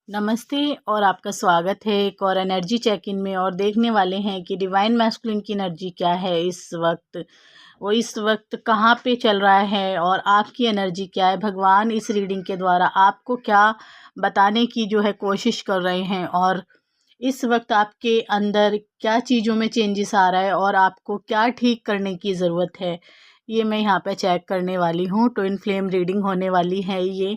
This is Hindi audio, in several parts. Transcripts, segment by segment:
नमस्ते और आपका स्वागत है एक और एनर्जी चेक इन में। और देखने वाले हैं कि डिवाइन मैस्कुलिन की एनर्जी क्या है इस वक्त, वो इस वक्त कहाँ पे चल रहा है और आपकी एनर्जी क्या है। भगवान इस रीडिंग के द्वारा आपको क्या बताने की जो है कोशिश कर रहे हैं और इस वक्त आपके अंदर क्या चीज़ों में चेंजेस आ रहा है और आपको क्या ठीक करने की ज़रूरत है, ये मैं यहाँ पे चेक करने वाली हूँ। ट्विन फ्लेम रीडिंग होने वाली है ये।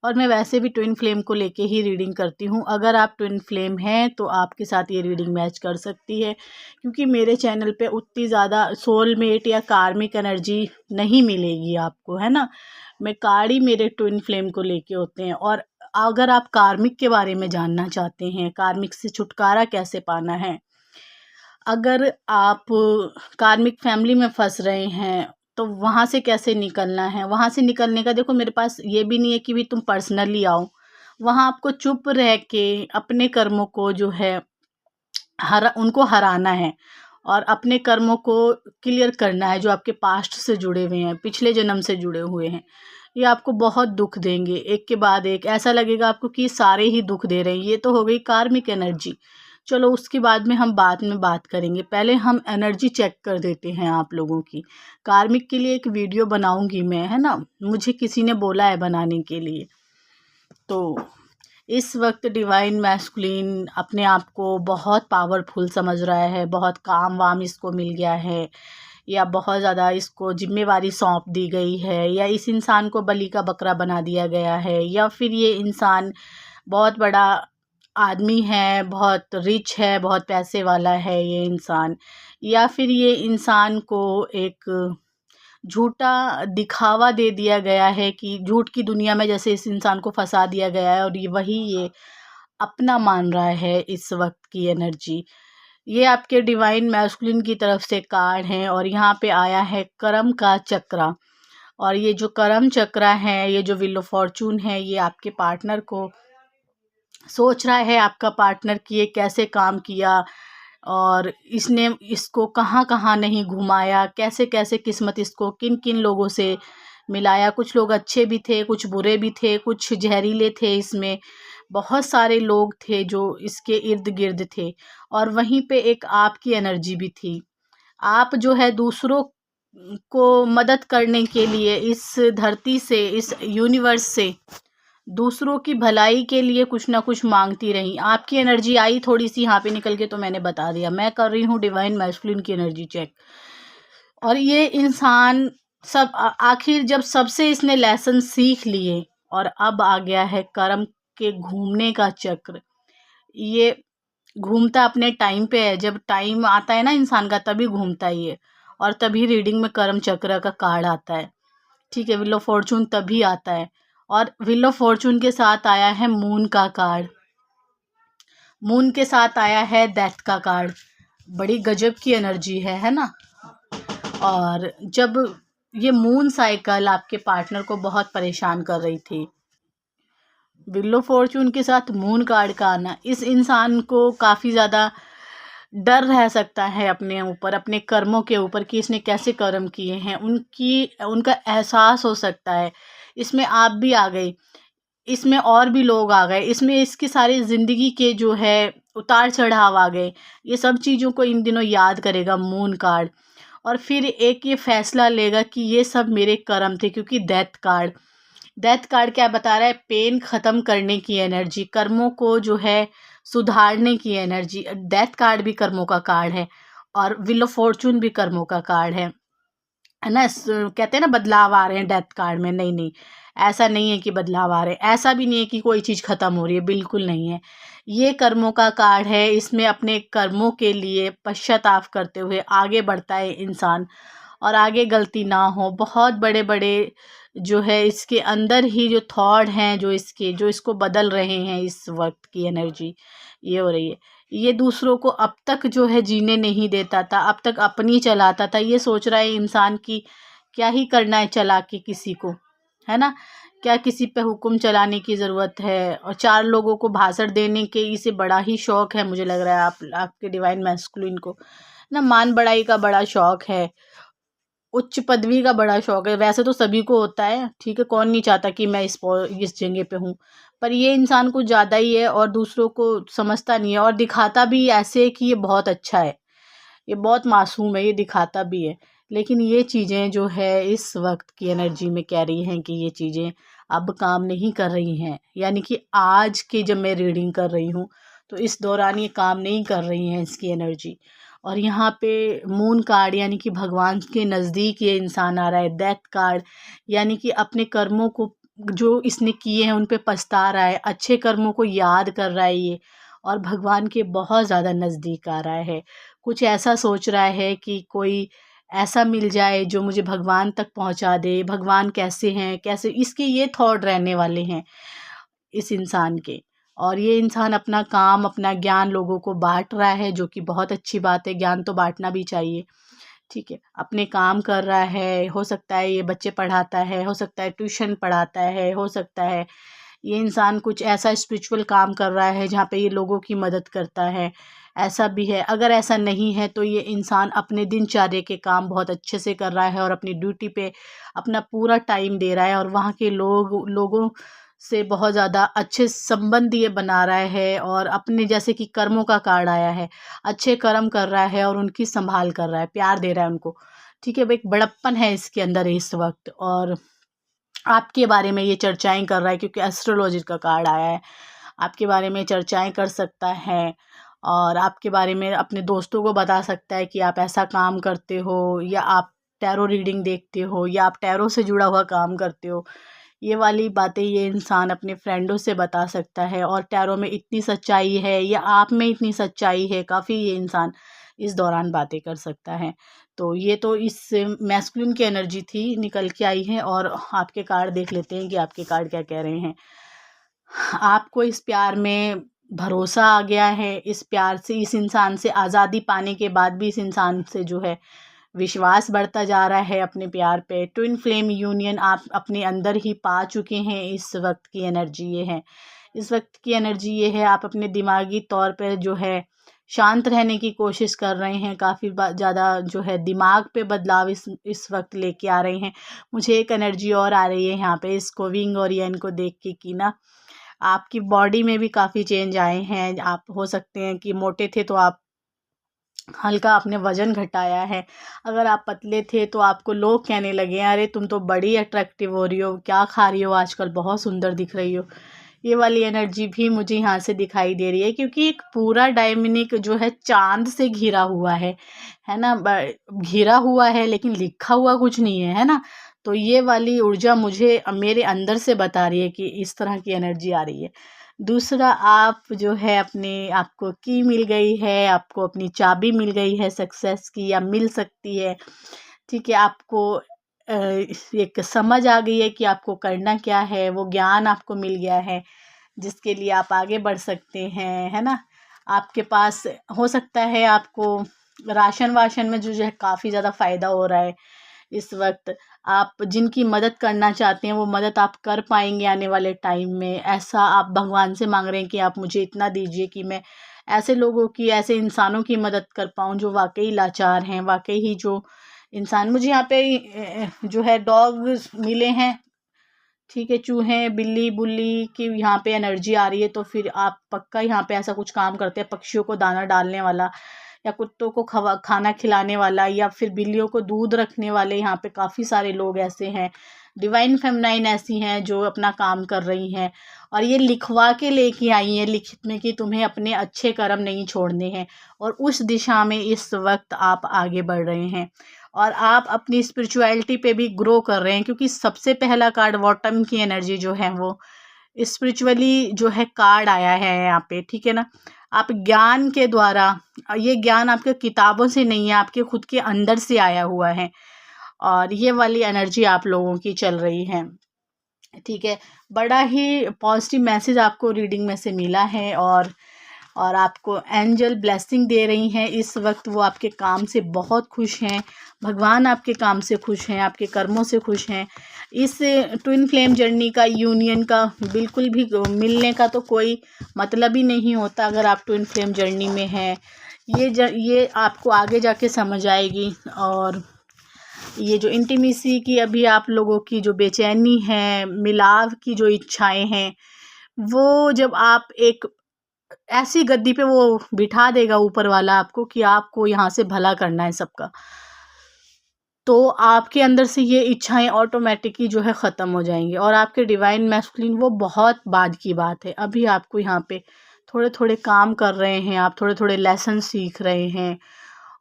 और मैं वैसे भी ट्विन फ्लेम को लेके ही रीडिंग करती हूँ। अगर आप ट्विन फ्लेम हैं तो आपके साथ ये रीडिंग मैच कर सकती है, क्योंकि मेरे चैनल पे उतनी ज़्यादा सोलमेट या कार्मिक एनर्जी नहीं मिलेगी आपको, है ना। मैं कार्ड ही मेरे ट्विन फ्लेम को लेके होते हैं। और अगर आप कार्मिक के बारे में जानना चाहते हैं, कार्मिक से छुटकारा कैसे पाना है, अगर आप कार्मिक फैमिली में फंस रहे हैं तो वहाँ से कैसे निकलना है। वहाँ से निकलने का देखो, मेरे पास ये भी नहीं है कि भी तुम पर्सनली आओ। वहाँ आपको चुप रह के अपने कर्मों को जो है उनको हराना है और अपने कर्मों को क्लियर करना है जो आपके पास्ट से जुड़े हुए हैं, पिछले जन्म से जुड़े हुए हैं। ये आपको बहुत दुख देंगे, एक के बाद एक। ऐसा लगेगा आपको कि सारे ही दुख दे रहे हैं। ये तो हो गई कार्मिक एनर्जी। चलो उसके बाद में हम बाद में बात करेंगे, पहले हम एनर्जी चेक कर देते हैं आप लोगों की। कार्मिक के लिए एक वीडियो बनाऊंगी मैं, है ना, मुझे किसी ने बोला है बनाने के लिए। तो इस वक्त डिवाइन मैस्कुलिन अपने आप को बहुत पावरफुल समझ रहा है, बहुत काम वाम इसको मिल गया है, या बहुत ज़्यादा इसको जिम्मेवारी सौंप दी गई है, या इस इंसान को बलि का बकरा बना दिया गया है, या फिर ये इंसान बहुत बड़ा आदमी है, बहुत रिच है, बहुत पैसे वाला है ये इंसान, या फिर ये इंसान को एक झूठा दिखावा दे दिया गया है कि झूठ की दुनिया में जैसे इस इंसान को फंसा दिया गया है और ये अपना मान रहा है इस वक्त की एनर्जी। ये आपके डिवाइन मैस्कुलिन की तरफ से कार्ड है और यहाँ पे आया है कर्म का चक्रा। और ये जो कर्म चक्रा है, ये जो व्हील ऑफ फॉर्चून है, ये आपके पार्टनर को सोच रहा है, आपका पार्टनर कि ये कैसे काम किया और इसने इसको कहाँ कहाँ नहीं घुमाया, कैसे कैसे किस्मत इसको किन किन लोगों से मिलाया। कुछ लोग अच्छे भी थे, कुछ बुरे भी थे, कुछ जहरीले थे, इसमें बहुत सारे लोग थे जो इसके इर्द गिर्द थे। और वहीं पे एक आपकी एनर्जी भी थी। आप जो है दूसरों को मदद करने के लिए इस धरती से, इस यूनिवर्स से दूसरों की भलाई के लिए कुछ ना कुछ मांगती रही। आपकी एनर्जी आई थोड़ी सी यहाँ पे निकल के, तो मैंने बता दिया। मैं कर रही हूँ डिवाइन मैस्कुलिन की एनर्जी चेक। और ये इंसान सब आखिर जब सबसे इसने लेसन सीख लिए और अब आ गया है कर्म के घूमने का चक्र। ये घूमता अपने टाइम पे है, जब टाइम आता है ना इंसान का तभी घूमता है ये। और तभी रीडिंग में कर्म चक्र का कार्ड आता है, ठीक है। व्हील ऑफ फॉर्चून तभी आता है। और व्हील ऑफ फॉर्चून के साथ आया है मून का कार्ड, मून के साथ आया है डेथ का कार्ड। बड़ी गजब की एनर्जी है ना। और जब ये मून साइकिल आपके पार्टनर को बहुत परेशान कर रही थी, व्हील ऑफ फॉर्चून के साथ मून कार्ड का आना इस इंसान को काफ़ी ज़्यादा डर रह सकता है अपने ऊपर, अपने कर्मों के ऊपर कि इसने कैसे कर्म किए हैं। उनका एहसास हो सकता है। इसमें आप भी आ गए, इसमें और भी लोग आ गए, इसमें इसकी सारी ज़िंदगी के जो है उतार चढ़ाव आ गए। ये सब चीज़ों को इन दिनों याद करेगा मून कार्ड। और फिर एक ये फैसला लेगा कि ये सब मेरे कर्म थे, क्योंकि डेथ कार्ड क्या बता रहा है, पेन ख़त्म करने की एनर्जी, कर्मों को जो है सुधारने की एनर्जी। डेथ कार्ड भी कर्मों का कार्ड है और व्हील ऑफ फॉर्चून भी कर्मों का कार्ड है ना। कहते हैं ना बदलाव आ रहे हैं डेथ कार्ड में, नहीं नहीं, ऐसा नहीं है कि बदलाव आ रहे हैं, ऐसा भी नहीं है कि कोई चीज़ ख़त्म हो रही है, बिल्कुल नहीं है। ये कर्मों का कार्ड है। इसमें अपने कर्मों के लिए पश्चाताप करते हुए आगे बढ़ता है इंसान और आगे गलती ना हो। बहुत बड़े बड़े जो है इसके अंदर ही जो थॉट हैं, जो इसको बदल रहे हैं, इस वक्त की एनर्जी ये हो रही है। ये दूसरों को अब तक जो है जीने नहीं देता था, अब तक अपनी चलाता था। ये सोच रहा है इंसान की क्या ही करना है चला के किसी को, है ना। क्या किसी पे हुक्म चलाने की ज़रूरत है। और 4 लोगों को भाषण देने के इसे बड़ा ही शौक़ है, मुझे लग रहा है आपके डिवाइन मैस्कुलिन को ना, मान बढ़ाई का बड़ा शौक़ है, उच्च पदवी का बड़ा शौक़ है। वैसे तो सभी को होता है, ठीक है, कौन नहीं चाहता कि मैं इस जगह पे हूँ, पर ये इंसान कुछ ज़्यादा ही है और दूसरों को समझता नहीं है और दिखाता भी ऐसे है कि ये बहुत अच्छा है, ये बहुत मासूम है, ये दिखाता भी है। लेकिन ये चीज़ें जो है इस वक्त की एनर्जी में कह रही हैं कि ये चीज़ें अब काम नहीं कर रही हैं, यानी कि आज की जब मैं रीडिंग कर रही हूँ तो इस दौरान ये काम नहीं कर रही हैं इसकी एनर्जी। और यहाँ पे मून कार्ड यानी कि भगवान के नज़दीक ये इंसान आ रहा है। डेथ कार्ड यानी कि अपने कर्मों को जो इसने किए हैं उन पे पछता रहा है, अच्छे कर्मों को याद कर रहा है ये, और भगवान के बहुत ज़्यादा नज़दीक आ रहा है। कुछ ऐसा सोच रहा है कि कोई ऐसा मिल जाए जो मुझे भगवान तक पहुंचा दे। भगवान कैसे हैं, कैसे, इसके ये थॉट रहने वाले हैं इस इंसान के। और ये इंसान अपना काम, अपना ज्ञान लोगों को बांट रहा है, जो कि बहुत अच्छी बात है, ज्ञान तो बांटना भी चाहिए। ठीक है, अपने काम कर रहा है, हो सकता है ये बच्चे पढ़ाता है, हो सकता है ट्यूशन पढ़ाता है, हो सकता है ये इंसान कुछ ऐसा स्पिरिचुअल काम कर रहा है जहाँ पे ये लोगों की मदद करता है, ऐसा भी है। अगर ऐसा नहीं है तो ये इंसान अपने दिनचर्या के काम बहुत अच्छे से कर रहा है और अपनी ड्यूटी पे अपना पूरा टाइम दे रहा है और वहाँ के लोगों से बहुत ज़्यादा अच्छे संबंध ये बना रहा है। और अपने जैसे कि कर्मों का कार्ड आया है, अच्छे कर्म कर रहा है और उनकी संभाल कर रहा है, प्यार दे रहा है उनको। ठीक है, वो एक बड़प्पन है इसके अंदर इस वक्त। और आपके बारे में ये चर्चाएं कर रहा है क्योंकि एस्ट्रोलॉजी का कार्ड आया है, आपके बारे में चर्चाएं कर सकता है और आपके बारे में अपने दोस्तों को बता सकता है कि आप ऐसा काम करते हो, या आप टैरो रीडिंग देखते हो, या आप टैरो से जुड़ा हुआ काम करते हो। ये वाली बातें ये इंसान अपने फ्रेंडों से बता सकता है। और टैरो में इतनी सच्चाई है या आप में इतनी सच्चाई है, काफ़ी ये इंसान इस दौरान बातें कर सकता है। तो ये तो इस मैस्कुलिन की एनर्जी थी, निकल के आई है। और आपके कार्ड देख लेते हैं कि आपके कार्ड क्या कह रहे हैं। आपको इस प्यार में भरोसा आ गया है, इस प्यार से, इस इंसान से आज़ादी पाने के बाद भी इस इंसान से जो है विश्वास बढ़ता जा रहा है अपने प्यार पे। ट्विन फ्लेम यूनियन आप अपने अंदर ही पा चुके हैं। इस वक्त की एनर्जी ये है, इस वक्त की एनर्जी ये है, आप अपने दिमागी तौर पे जो है शांत रहने की कोशिश कर रहे हैं। काफ़ी ज़्यादा जो है दिमाग पे बदलाव इस वक्त लेके आ रहे हैं। मुझे एक एनर्जी और आ रही है यहाँ पे इसको विंग और यन को देख के कि ना, आपकी बॉडी में भी काफ़ी चेंज आए हैं। आप हो सकते हैं कि मोटे थे तो आप हल्का आपने वज़न घटाया है। अगर आप पतले थे तो आपको लोग कहने लगे हैं, अरे तुम तो बड़ी अट्रैक्टिव हो रही हो, क्या खा रही हो आजकल, बहुत सुंदर दिख रही हो। ये वाली एनर्जी भी मुझे यहाँ से दिखाई दे रही है क्योंकि एक पूरा डायमंड जो है चाँद से घिरा हुआ है ना? घिरा हुआ है लेकिन लिखा हुआ कुछ नहीं है ना? तो ये वाली ऊर्जा मुझे मेरे अंदर से बता रही है कि इस तरह की एनर्जी आ रही है। दूसरा, आप जो है अपने आपको की मिल गई है, आपको अपनी चाबी मिल गई है सक्सेस की, या मिल सकती है। ठीक है, आपको एक समझ आ गई है कि आपको करना क्या है, वो ज्ञान आपको मिल गया है जिसके लिए आप आगे बढ़ सकते हैं, है ना? आपके पास हो सकता है आपको राशन वाशन में जो है काफ़ी ज़्यादा फ़ायदा हो रहा है इस वक्त। आप जिनकी मदद करना चाहते हैं वो मदद आप कर पाएंगे आने वाले टाइम में। ऐसा आप भगवान से मांग रहे हैं कि आप मुझे इतना दीजिए कि मैं ऐसे लोगों की, ऐसे इंसानों की मदद कर पाऊँ जो वाकई लाचार हैं, वाकई ही जो इंसान। मुझे यहाँ पे जो है डॉग मिले हैं। ठीक है, चूहे, बिल्ली बुल्ली की यहाँ पे एनर्जी आ रही है। तो फिर आप पक्का यहाँ पे ऐसा कुछ काम करते हैं, पक्षियों को दाना डालने वाला, या कुत्तों को खाना खिलाने वाला, या फिर बिल्लियों को दूध रखने वाले। यहाँ पे काफ़ी सारे लोग ऐसे हैं, डिवाइन फेमिनाइन ऐसी हैं जो अपना काम कर रही हैं। और ये लिखवा के लेके आई हैं लिखित में कि तुम्हें अपने अच्छे कर्म नहीं छोड़ने हैं, और उस दिशा में इस वक्त आप आगे बढ़ रहे हैं। और आप अपनी स्पिरिचुअलिटी पे भी ग्रो कर रहे हैं क्योंकि सबसे पहला कार्ड बॉटम की एनर्जी जो है वो स्पिरिचुअली जो है कार्ड आया है यहाँ पे। ठीक है ना? आप ज्ञान के द्वारा, ये ज्ञान आपके किताबों से नहीं है, आपके खुद के अंदर से आया हुआ है। और ये वाली एनर्जी आप लोगों की चल रही है। ठीक है, बड़ा ही पॉजिटिव मैसेज आपको रीडिंग में से मिला है। और आपको एंजल ब्लेसिंग दे रही हैं इस वक्त। वो आपके काम से बहुत खुश हैं, भगवान आपके काम से खुश हैं, आपके कर्मों से खुश हैं। इस ट्विन फ्लेम जर्नी का, यूनियन का बिल्कुल भी मिलने का तो कोई मतलब ही नहीं होता अगर आप ट्विन फ्लेम जर्नी में हैं। ये आपको आगे जाके समझ आएगी। और ये जो इंटीमेसी की अभी आप लोगों की जो बेचैनी है, मिलाव की जो इच्छाएं हैं, वो जब आप एक ऐसी गद्दी पे वो बिठा देगा ऊपर वाला आपको कि आपको यहाँ से भला करना है सबका, तो आपके अंदर से ये इच्छाएं ऑटोमेटिकली जो है ख़त्म हो जाएंगी। और आपके डिवाइन मैस्कुलिन वो बहुत बाद की बात है, अभी आपको यहाँ पे थोड़े थोड़े काम कर रहे हैं, आप थोड़े थोड़े लेसन सीख रहे हैं।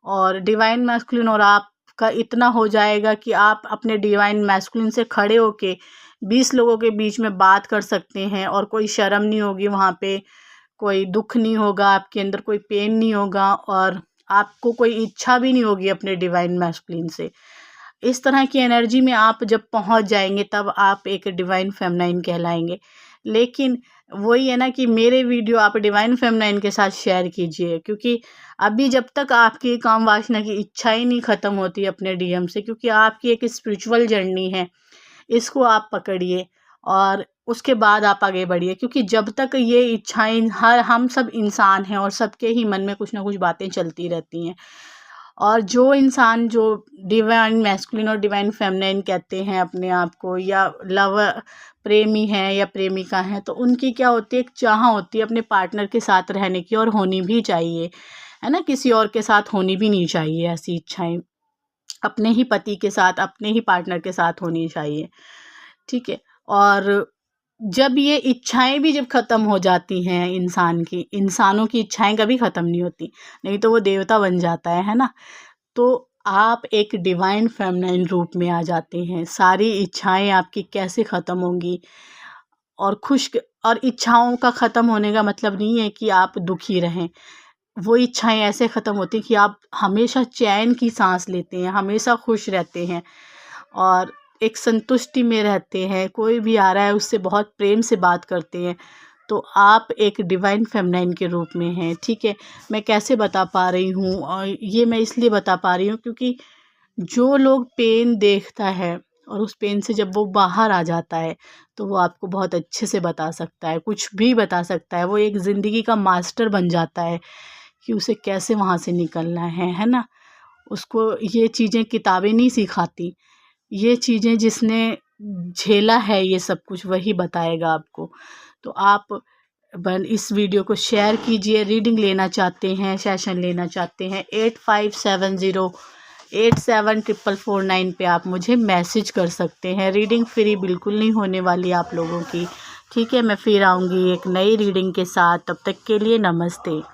और डिवाइन मैस्कुलिन और आपका इतना हो जाएगा कि आप अपने डिवाइन मैस्कुलिन से खड़े होके 20 लोगों के बीच में बात कर सकते हैं, और कोई शर्म नहीं होगी वहाँ पे, कोई दुख नहीं होगा आपके अंदर, कोई पेन नहीं होगा, और आपको कोई इच्छा भी नहीं होगी अपने डिवाइन मैस्कुलिन से। इस तरह की एनर्जी में आप जब पहुंच जाएंगे तब आप एक डिवाइन फेमनाइन कहलाएंगे। लेकिन वही है ना कि मेरे वीडियो आप डिवाइन फेमनाइन के साथ शेयर कीजिए, क्योंकि अभी जब तक आपकी काम वासना की इच्छा ही नहीं ख़त्म होती अपने डीएम से, क्योंकि आपकी एक स्पिरिचुअल जर्नी है, इसको आप पकड़िए और उसके बाद आप आगे बढ़िए। क्योंकि जब तक ये इच्छाएं, हर हम सब इंसान हैं और सबके ही मन में कुछ ना कुछ बातें चलती रहती हैं। और जो इंसान जो डिवाइन मैस्कुलिन और डिवाइन फेमिनिन कहते हैं अपने आप को, या लवर प्रेमी हैं या प्रेमिका हैं, तो उनकी क्या होती है, एक चाह होती है अपने पार्टनर के साथ रहने की, और होनी भी चाहिए, है ना। किसी और के साथ होनी भी नहीं चाहिए ऐसी इच्छाएं, अपने ही पति के साथ, अपने ही पार्टनर के साथ होनी चाहिए, ठीक है। और जब ये इच्छाएं भी जब ख़त्म हो जाती हैं इंसानों की इच्छाएं कभी ख़त्म नहीं होती, नहीं तो वो देवता बन जाता है ना। तो आप एक डिवाइन फेमिनाइन रूप में आ जाते हैं। सारी इच्छाएं आपकी कैसे ख़त्म होंगी, और और इच्छाओं का ख़त्म होने का मतलब नहीं है कि आप दुखी रहें। वो इच्छाएं ऐसे ख़त्म होती हैं कि आप हमेशा चैन की सांस लेते हैं, हमेशा खुश रहते हैं, और एक संतुष्टि में रहते हैं। कोई भी आ रहा है उससे बहुत प्रेम से बात करते हैं। तो आप एक डिवाइन फेमिनाइन के रूप में हैं, ठीक है। मैं कैसे बता पा रही हूँ, और ये मैं इसलिए बता पा रही हूँ क्योंकि जो लोग पेन देखता है और उस पेन से जब वो बाहर आ जाता है, तो वो आपको बहुत अच्छे से बता सकता है, कुछ भी बता सकता है। वो एक ज़िंदगी का मास्टर बन जाता है कि उसे कैसे वहाँ से निकलना है ना। उसको ये चीज़ें किताबें नहीं सिखाती, ये चीज़ें जिसने झेला है ये सब कुछ, वही बताएगा आपको। तो आप इस वीडियो को शेयर कीजिए। रीडिंग लेना चाहते हैं, सेशन लेना चाहते हैं, 8570874449 पे आप मुझे मैसेज कर सकते हैं। रीडिंग फ्री बिल्कुल नहीं होने वाली आप लोगों की, ठीक है। मैं फिर आऊँगी एक नई रीडिंग के साथ, तब तक के लिए नमस्ते।